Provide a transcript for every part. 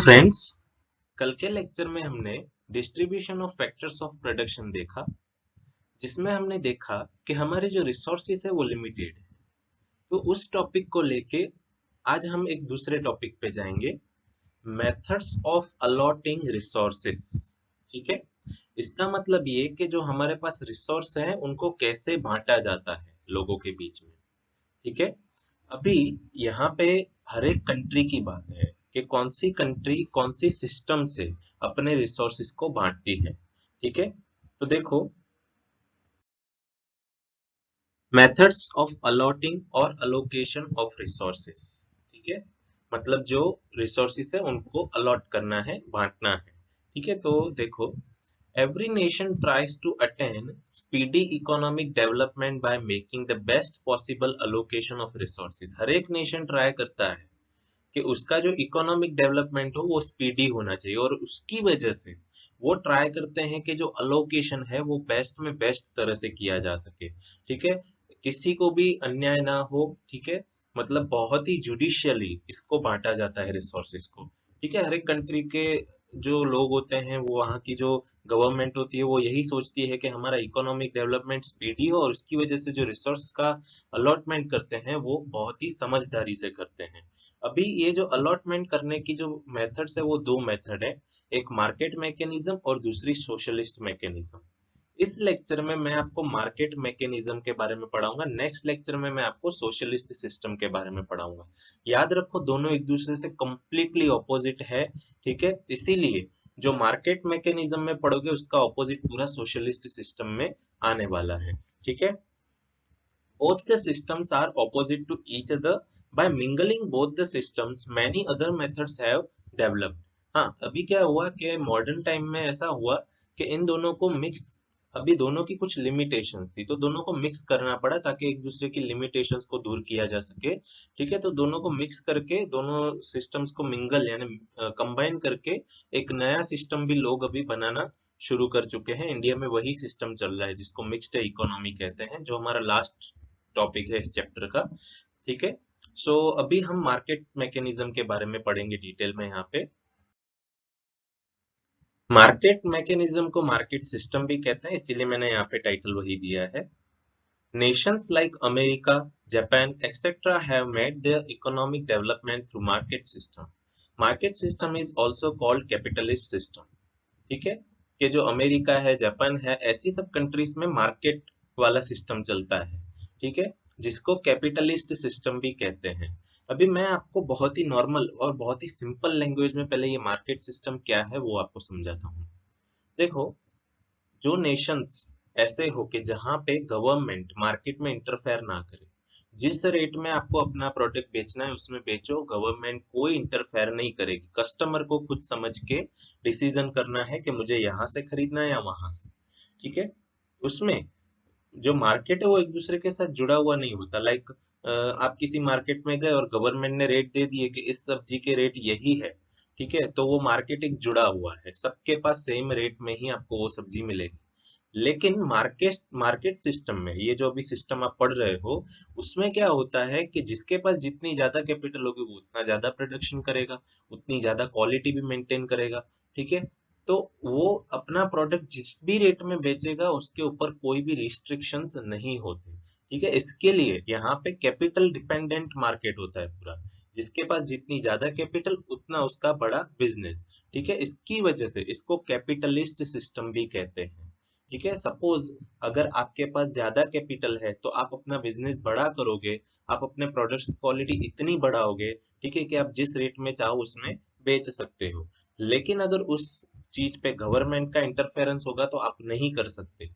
Friends, कल के lecture में हमने distribution of factors of production देखा, जिसमें हमने देखा कि हमारे जो रिसोर्सेस है वो लिमिटेड है। तो उस टॉपिक को लेके आज हम एक दूसरे टॉपिक पे जाएंगे, मेथड्स ऑफ अलॉटिंग रिसोर्सेस। ठीक है, इसका मतलब ये कि जो हमारे पास रिसोर्स है उनको कैसे बांटा जाता है लोगों के बीच में। ठीक है, अभी यहाँ पे हर एक कंट्री की बात है कि कौन सी कंट्री कौन सी सिस्टम से अपने रिसोर्सेज को बांटती है। ठीक है, तो देखो, मेथड्स ऑफ अलॉटिंग और अलोकेशन ऑफ रिसोर्सेज। ठीक है, मतलब जो रिसोर्सेज है उनको अलॉट करना है, बांटना है। ठीक है, तो देखो, every nation tries to attain speedy economic development by making the best possible allocation of resources। हर एक नेशन ट्राई करता है कि उसका जो इकोनॉमिक डेवलपमेंट हो वो स्पीडी होना चाहिए, और उसकी वजह से वो ट्राई करते हैं कि जो अलोकेशन है वो बेस्ट में बेस्ट तरह से किया जा सके। ठीक है, किसी को भी अन्याय ना हो। ठीक है, मतलब बहुत ही जुडिशियली इसको बांटा जाता है रिसोर्सेज को। ठीक है, हर एक कंट्री के जो लोग होते हैं, वो वहाँ की जो गवर्नमेंट होती है वो यही सोचती है कि हमारा इकोनॉमिक डेवलपमेंट स्पीडी हो, और उसकी वजह से जो रिसोर्स का अलॉटमेंट करते हैं वो बहुत ही समझदारी से करते हैं। अभी ये जो अलॉटमेंट करने की जो मेथड्स है वो दो मेथड है, एक मार्केट मैकेनिज्म और दूसरी सोशलिस्ट मैकेनिज्म। इस लेक्चर में मैं आपको मार्केट मैकेनिज्म के बारे में पढ़ाऊंगा, नेक्स्ट लेक्चर में मैं आपको सोशलिस्ट सिस्टम के बारे में पढ़ाऊंगा। याद रखो, दोनों एक दूसरे से कंप्लीटली ऑपोजिट है। ठीक है, इसीलिए जो मार्केट मैकेनिज्म में पढ़ोगे उसका ऑपोजिट पूरा सोशलिस्ट सिस्टम में आने वाला है। ठीक है, both the systems are opposite to each other. By mingling both the systems, many other methods have developed। हाँ, अभी क्या हुआ कि मॉडर्न टाइम में ऐसा हुआ कि इन दोनों को मिक्स, अभी दोनों की कुछ लिमिटेशंस थी तो दोनों को मिक्स करना पड़ा ताकि एक दूसरे की लिमिटेशंस को दूर किया जा सके। ठीक है, तो दोनों को मिक्स करके, दोनों सिस्टम्स को मिंगल यानी कंबाइन करके एक नया सिस्टम भी लोग अभी बनाना शुरू कर चुके हैं। इंडिया में वही सिस्टम चल रहा है जिसको मिक्स्ड इकोनॉमी कहते हैं, जो हमारा लास्ट टॉपिक है इस चैप्टर का। ठीक है, सो अभी हम मार्केट मैकेनिज्म के बारे में पढ़ेंगे डिटेल में। यहाँ पे मार्केट मैकेनिज्म को मार्केट सिस्टम भी कहते हैं, इसीलिए मैंने यहाँ पे टाइटल वही दिया है। Nations like America, Japan, etc. have made their economic development through market system. Market system is also called capitalist system। ठीक है, कि जो अमेरिका है, जापान है, ऐसी सब कंट्रीज में मार्केट वाला सिस्टम चलता है। ठीक है, जिसको कैपिटलिस्ट सिस्टम भी कहते हैं। अभी मैं आपको बहुत ही नॉर्मल और बहुत ही सिंपल लैंग्वेज में पहले ये मार्केट सिस्टम क्या है वो आपको समझाता हूँ। देखो, जो नेशंस ऐसे हो कि जहां पे गवर्नमेंट मार्केट में इंटरफेयर ना करे, जिस रेट में आपको अपना प्रोडक्ट बेचना है उसमें बेचो, गवर्नमेंट कोई इंटरफेयर नहीं करेगी, कस्टमर को खुद समझ के डिसीजन करना है कि मुझे यहाँ से खरीदना है या वहां से। ठीक है, उसमें जो मार्केट है वो एक दूसरे के साथ जुड़ा हुआ नहीं होता। लाइक आप किसी मार्केट में गए और गवर्नमेंट ने रेट दे दिए कि इस सब्जी के रेट यही है। ठीक है, तो वो मार्केट एक जुड़ा हुआ है, सबके पास सेम रेट में ही आपको वो सब्जी मिलेगी। लेकिन मार्केट मार्केट सिस्टम में, ये जो अभी सिस्टम आप पढ़ रहे हो, उसमें क्या होता है कि जिसके पास जितनी ज्यादा कैपिटल होगी वो उतना ज्यादा प्रोडक्शन करेगा, उतनी ज्यादा क्वालिटी भी मेंटेन करेगा। ठीक है, तो वो अपना प्रोडक्ट जिस भी रेट में बेचेगा उसके ऊपर कोई भी रिस्ट्रिक्शंस नहीं होते। ठीक है, इसके लिए यहाँ पे कैपिटल डिपेंडेंट मार्केट होता है पूरा, जिसके पास जितनी ज्यादा कैपिटल उतना उसका बड़ा बिजनेस। ठीक है, इसकी वजह से इसको कैपिटलिस्ट सिस्टम भी कहते हैं। ठीक है, सपोज अगर आपके पास ज्यादा कैपिटल है तो आप अपना बिजनेस बड़ा करोगे, आप अपने प्रोडक्ट्स क्वालिटी इतनी बढ़ाओगे, ठीक है, कि आप जिस रेट में चाहो उसमें बेच सकते हो। लेकिन अगर उस चीज पे गवर्नमेंट का इंटरफेरेंस होगा तो आप नहीं कर सकते,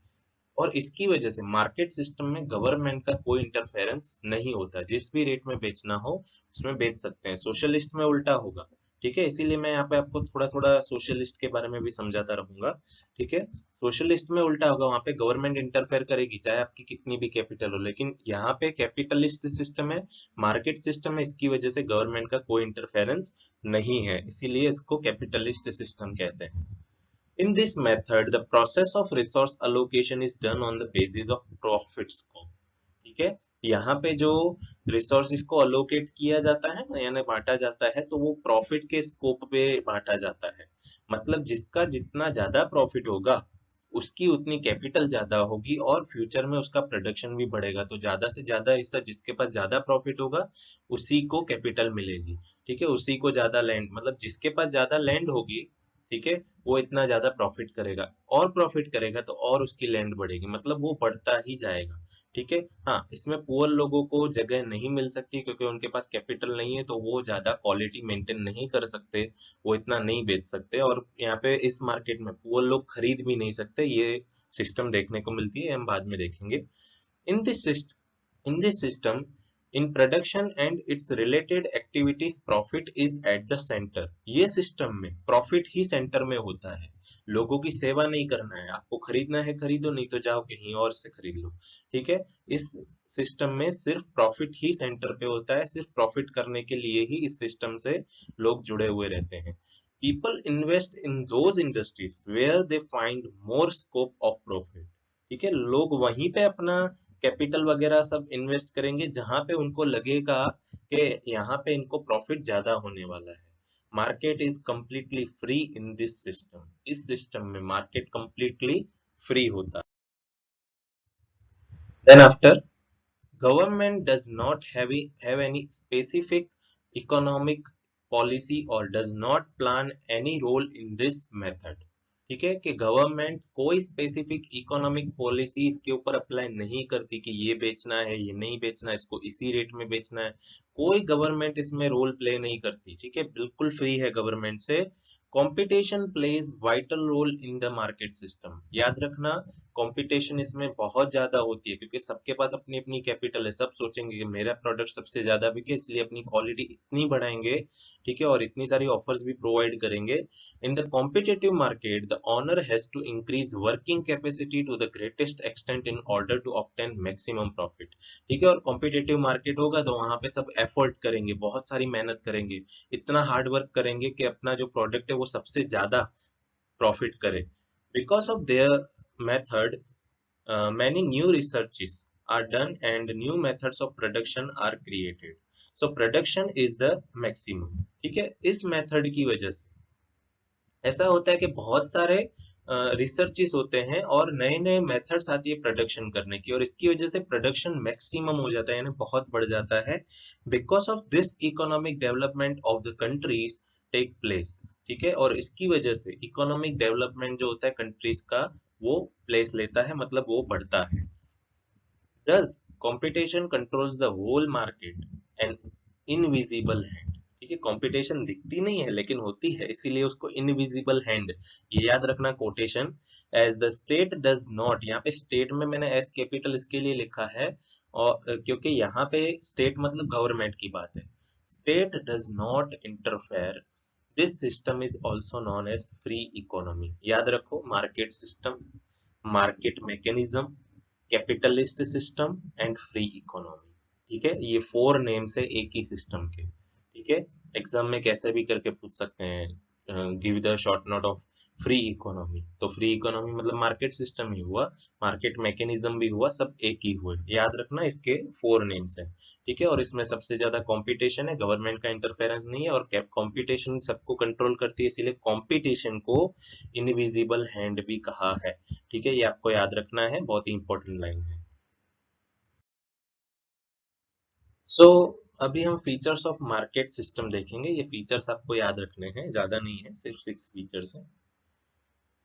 और इसकी वजह से मार्केट सिस्टम में गवर्नमेंट का कोई इंटरफेरेंस नहीं होता, जिस भी रेट में बेचना हो उसमें बेच सकते हैं। सोशलिस्ट में उल्टा होगा। ठीक है, इसीलिए मैं यहाँ पे आपको थोड़ा थोड़ा सोशलिस्ट के बारे में भी समझाता रहूंगा। ठीक है, सोशलिस्ट में उल्टा होगा, वहां पे गवर्नमेंट इंटरफेयर करेगी चाहे आपकी कितनी भी कैपिटल हो, लेकिन यहाँ पे कैपिटलिस्ट सिस्टम है, मार्केट सिस्टम है, इसकी वजह से गवर्नमेंट का कोई इंटरफेरेंस नहीं है, इसीलिए इसको कैपिटलिस्ट सिस्टम कहते हैं। In this method, the process of resource allocation is done on the basis of profit score। ठीक है, यहाँ पे जो रिसोर्सेज को अलोकेट किया जाता है ना, यानी बांटा जाता है, तो वो प्रॉफिट के स्कोप पे बांटा जाता है। मतलब जिसका जितना ज्यादा प्रॉफिट होगा उसकी उतनी कैपिटल ज्यादा होगी और फ्यूचर में उसका प्रोडक्शन भी बढ़ेगा, तो ज्यादा से ज्यादा हिस्सा जिसके पास ज्यादा प्रॉफिट होगा उसी को कैपिटल मिलेगी। ठीक है, उसी को ज्यादा लैंड, मतलब जिसके पास ज्यादा लैंड होगी, ठीक है, वो इतना ज्यादा प्रॉफिट करेगा, और प्रॉफिट करेगा तो और उसकी लैंड बढ़ेगी, मतलब वो बढ़ता ही जाएगा। ठीक है। हाँ, इसमें पुअर लोगों को जगह नहीं मिल सकती क्योंकि उनके पास कैपिटल नहीं है, तो वो ज्यादा क्वालिटी मेंटेन नहीं कर सकते, वो इतना नहीं बेच सकते, और यहाँ पे इस मार्केट में पुअर लोग खरीद भी नहीं सकते। ये सिस्टम देखने को मिलती है, हम बाद में देखेंगे। In this in this system, in production and its related activities, profit is at the center। ये सिस्टम में प्रॉफिट ही सेंटर में होता है। लोगों की सेवा नहीं करना है, आपको खरीदना है खरीदो, नहीं तो जाओ कहीं और से खरीद लो। ठीक है। इस सिस्टम में सिर्फ प्रॉफिट ही सेंटर पे होता है, सिर्फ प्रॉफिट करने के लिए ही इस सिस्टम से लोग जुड़े हुए रहते हैं। People invest in those industries where they find more scope of profit. ठीक है, लोग वहीं पे अपना कैपिटल वगैरह सब इन्वेस्ट करेंगे जहां पे उनको लगेगा कि यहाँ पे इनको प्रॉफिट ज्यादा होने वाला है। Market is completely free in this system. इस सिस्टम में मार्केट completely फ्री होता है। Then after, government does not have any specific economic policy or does not plan any role in this method। ठीक है, कि गवर्नमेंट कोई specific economic policy इसके ऊपर अप्लाई नहीं करती कि ये बेचना है, ये नहीं बेचना, इसको इसी रेट में बेचना है। कोई गवर्नमेंट इसमें रोल प्ले नहीं करती। ठीक है, बिल्कुल फ्री है गवर्नमेंट से। Competition plays vital role in the market system. याद रखना, कंपटीशन इसमें बहुत ज्यादा होती है क्योंकि सबके पास अपनी अपनी कैपिटल है। सब सोचेंगे कि मेरा प्रोडक्ट सबसे ज्यादा बिके, इसलिए अपनी क्वालिटी इतनी बढ़ाएंगे। ठीक है, और इतनी सारी ऑफर्स भी प्रोवाइड करेंगे। In the competitive market the owner has to increase working capacity to the greatest extent in order to obtain maximum profit. ठीक है, और कॉम्पिटिटिव मार्केट होगा तो वहां पे सब एफर्ट करेंगे, बहुत सारी मेहनत करेंगे, इतना हार्ड वर्क करेंगे कि अपना जो प्रोडक्ट है वो सबसे ज्यादा प्रॉफिट करे। Because of their method, many new researches are done and new methods of production are created। So production is the maximum। ठीक है, इस मेथड की वजह से ऐसा होता है कि बहुत सारे रिसर्चेस होते हैं और नए नए मेथड्स आती है प्रोडक्शन करने की, और इसकी वजह से प्रोडक्शन मैक्सिमम हो जाता है, यानी बहुत बढ़ जाता है। Because of this economic development of the countries take place. ठीक है, और इसकी वजह से इकोनॉमिक डेवलपमेंट जो होता है कंट्रीज का, वो प्लेस लेता है, मतलब वो बढ़ता है। Thus, competition controls the whole market, an invisible hand। ठीक है, कंपटीशन दिखती नहीं है लेकिन होती है, इसीलिए उसको इनविजिबल हैंड, ये याद रखना quotation. As the state does not, यहाँ पे स्टेट में मैंने एस कैपिटल इसके लिए लिखा है, और क्योंकि यहाँ पे स्टेट मतलब गवर्नमेंट की बात है। State does not interfere, this system is also known as free economy. याद रखो, market system, market mechanism, capitalist system and free economy. ठीक है, ये 4 नेम्स है एक ही सिस्टम के। ठीक है, एग्जाम में कैसे भी करके पूछ सकते हैं, give the short note of free economy. तो फ्री इकोनॉमी मतलब मार्केट सिस्टम ही हुआ, मार्केट मैकेनिज्म भी हुआ, सब एक ही हुए। याद रखना, इसके 4 नेम्स हैं। ठीक है, और इसमें सबसे ज्यादा कंपटीशन है, गवर्नमेंट का इंटरफेरेंस नहीं है, और कंपटीशन सबको कंट्रोल करती है, इसीलिए कंपटीशन को इनविजिबल हैंड भी कहा है। ठीक है, ये आपको याद रखना है, बहुत ही इंपॉर्टेंट लाइन है। सो अभी हम फीचर्स ऑफ मार्केट सिस्टम देखेंगे। ये फीचर्स आपको याद रखने हैं, ज्यादा नहीं है, सिर्फ 6 फीचर्स हैं।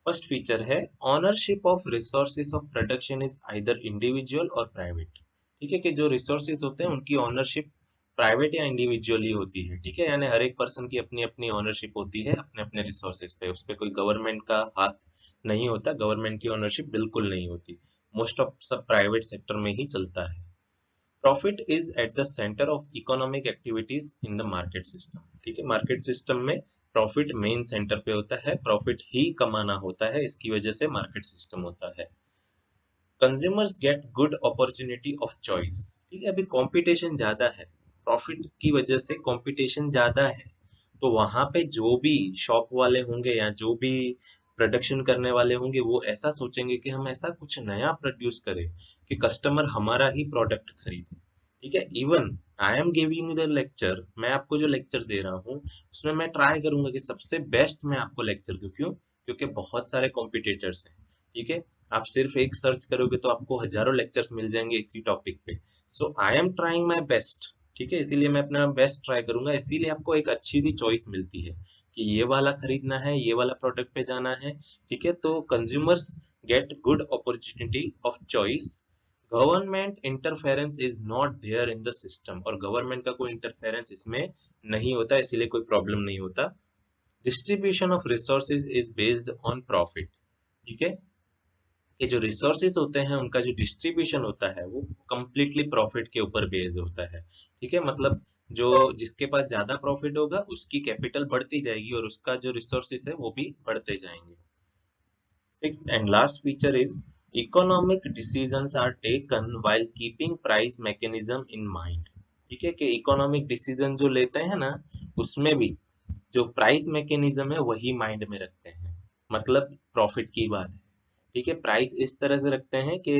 फर्स्ट फीचर है, ownership of resources of production is either individual और प्राइवेट। ठीक है, कि जो रिसोर्सेज होते हैं उनकी ऑनरशिप प्राइवेट या इंडिविजुअली होती है। ठीक है, यानी हर एक पर्सन की अपनी अपनी ऑनरशिप होती है अपने अपने रिसोर्सेज पे, उस पे कोई गवर्नमेंट का हाथ नहीं होता, गवर्नमेंट की ऑनरशिप बिल्कुल नहीं होती। मोस्ट ऑफ सब प्राइवेट सेक्टर में ही चलता है। Profit is at the centre of economic activities in the market system. ठीक है, मार्केट सिस्टम में प्रॉफिट मेन सेंटर पे होता है, प्रॉफिट ही कमाना होता है, इसकी वजह से मार्केट सिस्टम होता है। Consumers get good opportunity of choice. ठीक है, अभी कंपटीशन ज्यादा है, प्रॉफिट की वजह से कंपटीशन ज्यादा है, तो वहां पे जो भी शॉप वाले होंगे या जो भी प्रोडक्शन करने वाले होंगे वो ऐसा सोचेंगे कि हम ऐसा कुछ नया प्रोड्यूस करें कि कस्टमर हमारा ही प्रोडक्ट खरीदे। ठीक है। Even I am giving the lecture, मैं आपको जो लेक्चर दे रहा हूँ उसमें मैं ट्राई करूंगा कि सबसे बेस्ट मैं आपको लेक्चर दूं। क्यों? क्योंकि बहुत सारे कॉम्पिटिटर्स हैं। ठीक है। आप सिर्फ एक सर्च करोगे तो आपको हजारों लेक्चर्स मिल जाएंगे इसी टॉपिक पे। So I am trying my best. ठीक है, इसीलिए मैं अपना बेस्ट ट्राई करूंगा, इसीलिए आपको एक अच्छी सी चॉइस मिलती है कि ये वाला खरीदना है, ये वाला प्रोडक्ट पे जाना है। ठीक है, तो consumers get good opportunity of choice. Government interference is not there in the system, और गवर्नमेंट का कोई इंटरफेरेंस इसमें नहीं होता, इसीलिए कोई प्रॉब्लम नहीं होता। Distribution of resources is based on profit. ठीक है, कि जो रिसोर्सेज होते हैं उनका जो डिस्ट्रीब्यूशन होता है वो कंप्लीटली प्रॉफिट के ऊपर बेस्ड होता है। ठीक है, मतलब जो जिसके पास ज्यादा प्रॉफिट होगा उसकी कैपिटल बढ़ती जाएगी और उसका जो रिसोर्सेज है वो भी बढ़ते जाएंगे। Sixth and last feature is economic decisions are taken while keeping price mechanism in mind। ठीक है, कि इकोनॉमिक डिसीजन जो लेते हैं ना उसमें भी जो प्राइस मैकेनिज्म है वही माइंड में रखते हैं। मतलब प्रॉफिट की बात है। ठीक है, प्राइस इस तरह से रखते हैं कि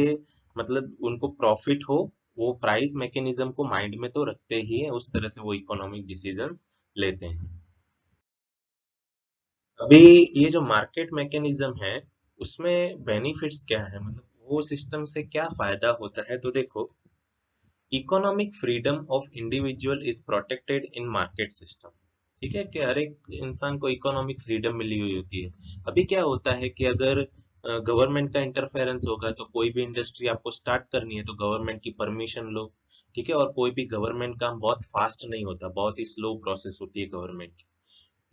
मतलब उनको प्रॉफिट हो, वो प्राइस मैकेनिज्म को माइंड में तो रखते ही है, उस तरह से वो इकोनॉमिक डिसीजंस लेते हैं। अभी ये जो मार्केट मैकेनिज्म है उसमें बेनिफिट्स क्या है, मतलब वो सिस्टम से क्या फायदा होता है, तो देखो, economic freedom of individual is protected in market system. ठीक है, कि हर एक इंसान को इकोनॉमिक फ्रीडम मिली हुई होती है। अभी क्या होता है कि अगर गवर्नमेंट का इंटरफेरेंस होगा तो कोई भी इंडस्ट्री आपको स्टार्ट करनी है तो गवर्नमेंट की परमिशन लो। ठीक है, और कोई भी गवर्नमेंट काम बहुत फास्ट नहीं होता, बहुत ही स्लो प्रोसेस होती है गवर्नमेंट की।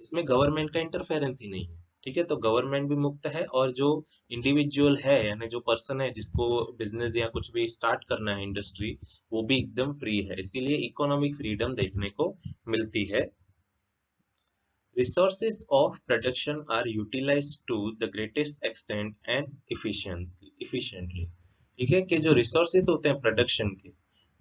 इसमें गवर्नमेंट का इंटरफेरेंस ही नहीं है। ठीक है, तो गवर्नमेंट भी मुक्त है और जो इंडिविजुअल है यानी जो पर्सन है जिसको बिजनेस या कुछ भी स्टार्ट करना है इंडस्ट्री, वो भी एकदम फ्री है, इसीलिए इकोनॉमिक फ्रीडम देखने को मिलती है। Resources of production are utilized to the greatest extent and efficiently। ठीक है, कि जो रिसोर्सेज होते हैं प्रोडक्शन के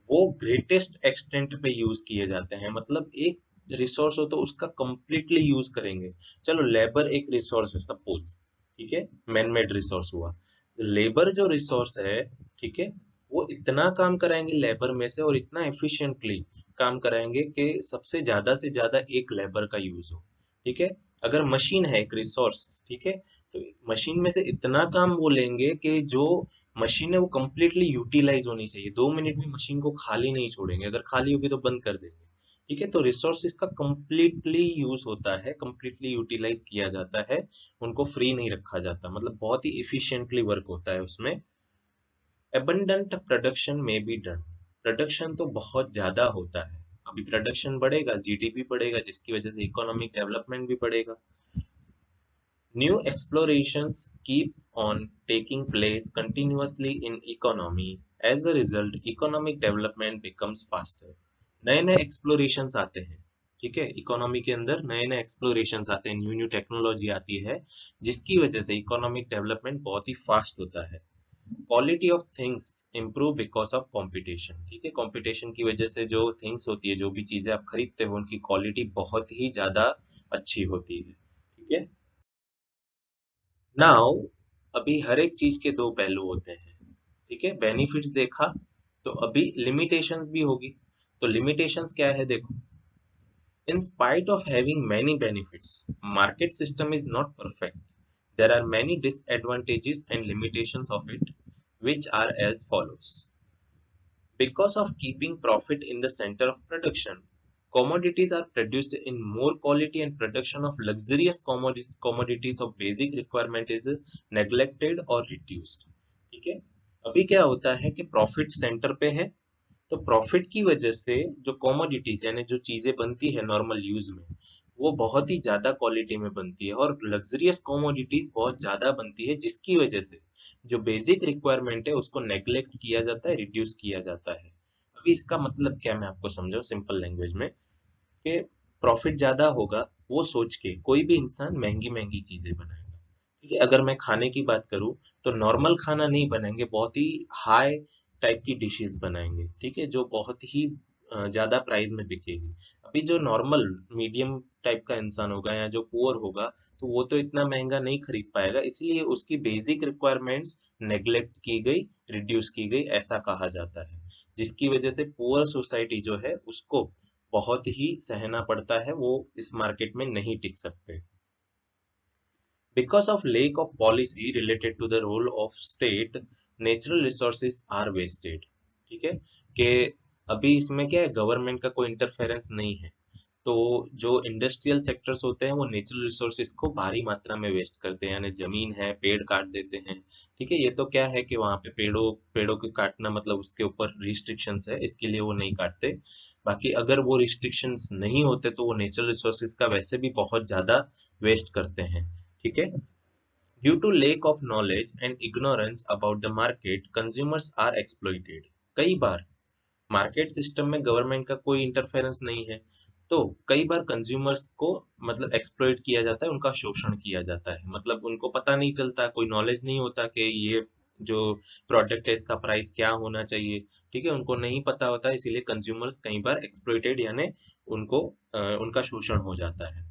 वो ग्रेटेस्ट एक्सटेंट पे यूज किए जाते हैं। मतलब एक रिसोर्स हो तो उसका कंप्लीटली यूज करेंगे। चलो लेबर एक रिसोर्स है सपोज, ठीक है, मैन मेड रिसोर्स हुआ। लेबर जो रिसोर्स है, ठीक है, वो इतना काम कराएंगे लेबर में से और इतना एफिशिएंटली काम कराएंगे कि सबसे ज्यादा से ज्यादा एक लेबर का यूज हो। ठीक है, अगर मशीन है एक रिसोर्स, ठीक है, तो मशीन में से इतना काम वो लेंगे कि जो मशीन है वो कंप्लीटली यूटिलाइज होनी चाहिए, 2 मिनट भी मशीन को खाली नहीं छोड़ेंगे, अगर खाली होगी तो बंद कर देंगे। ठीक है, तो रिसोर्सेज का कंप्लीटली यूज होता है, कंप्लीटली यूटिलाइज किया जाता है, उनको फ्री नहीं रखा जाता, मतलब बहुत ही इफिशिएंटली वर्क होता है उसमें। एबंडेंट प्रोडक्शन में बी डन, प्रोडक्शन तो बहुत ज्यादा होता है। अभी प्रोडक्शन बढ़ेगा, जीडीपी बढ़ेगा, जिसकी वजह से इकोनॉमिक डेवलपमेंट भी बढ़ेगा। New explorations keep on taking place continuously in economy. As a result, economic development becomes faster. नए नए एक्सप्लोरेशंस आते हैं। ठीक है, इकोनॉमी के अंदर नए नए एक्सप्लोरेशंस आते हैं, न्यू न्यू टेक्नोलॉजी आती है, जिसकी वजह से इकोनॉमिक डेवलपमेंट बहुत ही फास्ट होता है। Quality of things improve because of competition. ठीक है, कंपटीशन की वजह से जो थिंग्स होती है, जो भी चीजें आप खरीदते हो, उनकी क्वालिटी बहुत ही ज्यादा अच्छी होती है। ठीक है, नाउ अभी हर एक चीज के दो पहलू होते हैं। ठीक है, बेनिफिट्स देखा, तो अभी लिमिटेशंस भी होगी। तो लिमिटेशंस क्या है, देखो, in spite of having many benefits, market system is not perfect. There are many disadvantages and limitations of it, which are as follows. Because of keeping profit in the center of production, commodities are produced in more quality and production of luxurious commodities of basic requirement is neglected or reduced। ठीक है, अभी क्या होता है कि profit centre पे है, तो प्रॉफिट की वजह से जो कॉमोडिटीज यानी जो चीजें बनती है नॉर्मल यूज में, वो बहुत ही ज्यादा क्वालिटी में बनती है और लग्जरियस कॉमोडिटीज बहुत ज्यादा बनती है, जिसकी वजह से जो बेसिक रिक्वायरमेंट है उसको नेग्लेक्ट किया जाता है, रिड्यूस किया जाता है। अभी इसका मतलब क्या, मैं आपको समझाऊं सिंपल लैंग्वेज में, कि प्रॉफिट ज्यादा होगा वो सोच के कोई भी इंसान महंगी महंगी चीजें बनाएगा। ठीक है, अगर मैं खाने की बात करूं तो नॉर्मल खाना नहीं बनाएंगे, बहुत ही हाई टाइप की डिशेस बनाएंगे। ठीक है, जो बहुत ही ज्यादा प्राइस में बिकेगी। अभी जो नॉर्मल मीडियम टाइप का इंसान होगा या जो पुअर होगा, तो वो तो इतना महंगा नहीं खरीद पाएगा, इसलिए उसकी बेसिक रिक्वायरमेंट्स नेग्लेक्ट की गई, रिड्यूस की गई, ऐसा कहा जाता है। जिसकी वजह से पुअर सोसाइटी जो है उसको बहुत ही सहना पड़ता है, वो इस मार्केट में नहीं टिक सकते। Because of lack of policy related to the role of state, natural resources are wasted। ठीक है, कि अभी इसमें क्या है, गवर्नमेंट का कोई इंटरफेरेंस नहीं है, तो जो इंडस्ट्रियल सेक्टर्स होते हैं वो नेचुरल रिसोर्सेज को भारी मात्रा में वेस्ट करते हैं, यानी जमीन है पेड़ काट देते हैं। ठीक है, ये तो क्या है कि वहां पे पेड़ों को काटना मतलब उसके ऊपर रिस्ट्रिक्शंस है, इसके लिए वो नहीं काटते। बाकी अगर वो रिस्ट्रिक्शंस नहीं होते तो वो नेचुरल रिसोर्सेज का वैसे भी बहुत ज्यादा वेस्ट करते हैं। ठीक है, due to lack of knowledge and ignorance about the market, consumers are exploited। कई बार मार्केट सिस्टम में गवर्नमेंट का कोई इंटरफेरेंस नहीं है, तो कई बार कंज्यूमर्स को मतलब एक्सप्लॉइट किया जाता है, उनका शोषण किया जाता है। मतलब उनको पता नहीं चलता, कोई नॉलेज नहीं होता कि ये जो प्रोडक्ट है इसका प्राइस क्या होना चाहिए। ठीक है, उनको नहीं पता होता, इसीलिए कंज्यूमर्स कई बार एक्सप्लॉइटेड यानी उनको उनका शोषण हो जाता है।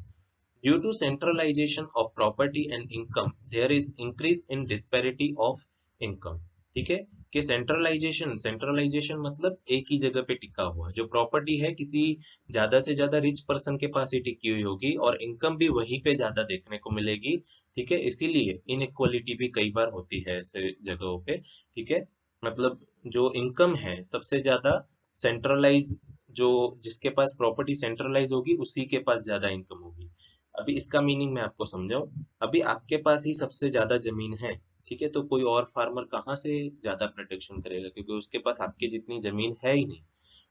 Due to centralization of property and income, there is increase in disparity of income। ठीक है, कि सेंट्रलाइजेशन मतलब एक ही जगह पे टिका हुआ, जो प्रॉपर्टी है किसी ज्यादा से ज्यादा रिच पर्सन के पास ही टिकी हुई होगी और इनकम भी वहीं पे ज्यादा देखने को मिलेगी। ठीक है, इसीलिए इनइक्वालिटी भी कई बार होती है ऐसे जगहों पे। ठीक है, मतलब जो इनकम है सबसे ज्यादा सेंट्रलाइज, जो जिसके पास प्रॉपर्टी सेंट्रलाइज होगी उसी के पास ज्यादा इनकम होगी। अभी इसका मीनिंग मैं आपको समझाऊं, अभी आपके पास ही सबसे ज्यादा जमीन है, ठीक है, तो कोई और फार्मर कहाँ से ज्यादा प्रोटेक्शन करेगा, क्योंकि उसके पास आपकी जितनी जमीन है ही नहीं।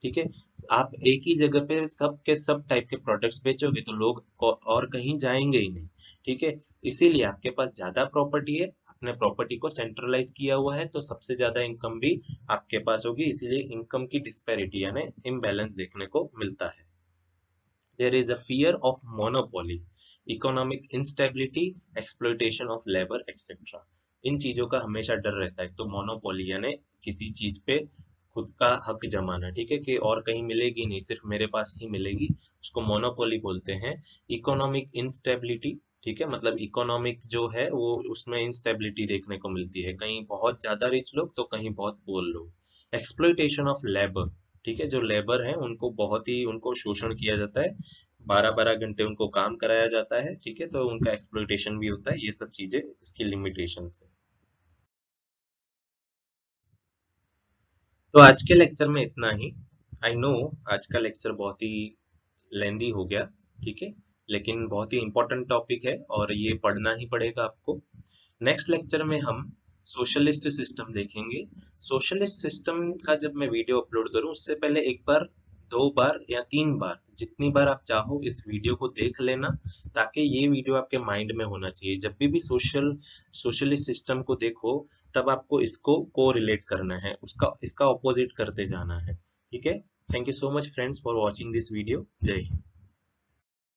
ठीक है, आप एक ही जगह पे सब के सब टाइप के प्रोडक्ट्स बेचोगे तो लोग और कहीं जाएंगे ही नहीं। ठीक है, इसीलिए आपके पास ज्यादा प्रॉपर्टी है, आपने प्रॉपर्टी को सेंट्रलाइज किया हुआ है, तो सबसे ज्यादा इनकम भी आपके पास होगी, इसीलिए इनकम की डिस्पैरिटी यानी इम्बैलेंस देखने को मिलता है। There is a fear of monopoly, economic instability, exploitation of labor, etc। इन चीजों का हमेशा डर रहता है। तो मोनोपोली यानी किसी चीज पे खुद का हक जमाना, ठीक है, कि और कहीं मिलेगी नहीं, सिर्फ मेरे पास ही मिलेगी, उसको मोनोपोली बोलते हैं। इकोनॉमिक इंस्टेबिलिटी, ठीक है, मतलब इकोनॉमिक जो है वो उसमें इंस्टेबिलिटी देखने को मिलती है, कहीं बहुत ज्यादा रिच लोग तो कहीं बहुत पुअर लोग। एक्सप्लॉइटेशन ऑफ लेबर, ठीक है, जो लेबर है उनको बहुत ही उनको शोषण किया जाता है, 12-12 घंटे उनको काम कराया जाता है। ठीक है, तो उनका एक्सप्लॉइटेशन भी होता है, ये सब चीजें इसकी लिमिटेशंस है। तो आज के लेक्चर में इतना ही। आई नो आज का लेक्चर बहुत ही लेंदी हो गया, ठीक है, लेकिन बहुत ही इंपॉर्टेंट टॉपिक है और ये पढ़ना ही पड़ेगा आपको। नेक्स्ट लेक्चर में हम सोशलिस्ट सिस्टम देखेंगे। सोशलिस्ट सिस्टम का जब मैं वीडियो अपलोड करूं उससे पहले एक बार, 2 बार या 3 बार, जितनी बार आप चाहो इस वीडियो को देख लेना, ताकि ये वीडियो आपके माइंड में होना चाहिए। जब भी सोशलिस्ट सिस्टम को देखो तब आपको इसको को रिलेट करना है, उसका इसका ऑपोजिट करते जाना है। ठीक है, thank you so much friends for watching this video. जय हिंद।